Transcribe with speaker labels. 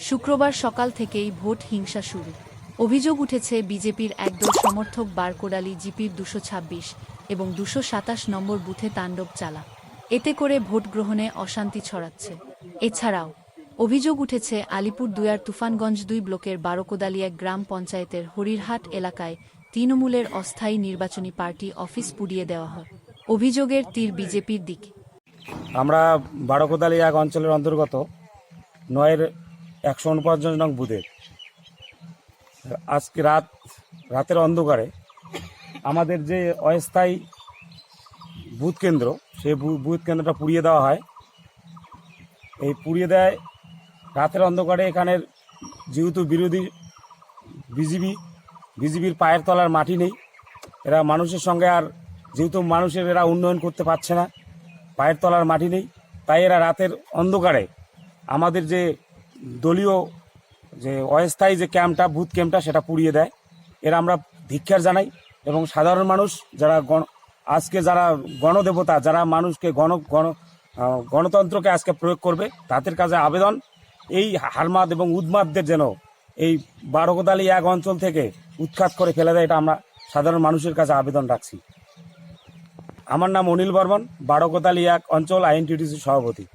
Speaker 1: শুক্রবার সকাল থেকেই ভোট হিংসা শুরু। অভিযোগ উঠেছে বিজেপির একদল সমর্থক বারকোডালি জিপির 226 এবং 227 নম্বর বুথে তাণ্ডব চালা, এতে করে ভোট গ্রহণে অশান্তি ছড়াচ্ছে। এছাড়াও অভিযোগ উঠেছে আলিপুরদুয়ার তুফানগঞ্জ 2 ব্লকের বারকোদালিয়া গ্রাম পঞ্চায়েতের হরিরহাট এলাকায় তৃণমূলের অস্থায়ী নির্বাচনী পার্টি অফিস পুড়িয়ে দেওয়া হয়। অভিযোগের তীর বিজেপির দিকে।
Speaker 2: আমরা বারকোদালি এক অঞ্চলের অন্তর্গত 9-এর 149 নং বুথে আজকে রাতের অন্ধকারে আমাদের যে অস্থায়ী বুথ কেন্দ্র, সেই বুথ কেন্দ্রটা পুড়িয়ে দেওয়া হয়। এই পুড়িয়ে দেয় রাতের অন্ধকারে। এখানের যেহেতু বিরোধী বিজেপির পায়ের তলার মাটি নেই, এরা মানুষের সঙ্গে আর যেহেতু মানুষের এরা উন্নয়ন করতে পারছে না, পায়ের তলার মাটি নেই, তাই এরা রাতের অন্ধকারে আমাদের যে দলীয় যে অস্থায়ী যে ক্যাম্পটা, বুথ ক্যাম্পটা, সেটা পুড়িয়ে দেয়। এরা আমরা ধিক্কার জানাই এবং সাধারণ মানুষ যারা আজকে যারা গণদেবতা, যারা মানুষকে গণতন্ত্রকে আজকে প্রয়োগ করবে, তাদের কাছে আবেদন এই হারমাদ এবং উদ্মাদদের যেন এই বারকোদালি এক অঞ্চল থেকে উৎখাত করে ফেলে দেয়, এটা আমরা সাধারণ মানুষের কাছে আবেদন রাখছি। আমার নাম অনিল বর্মন, বারকোদালি এক অঞ্চল আইএনটিটিসির সভাপতি।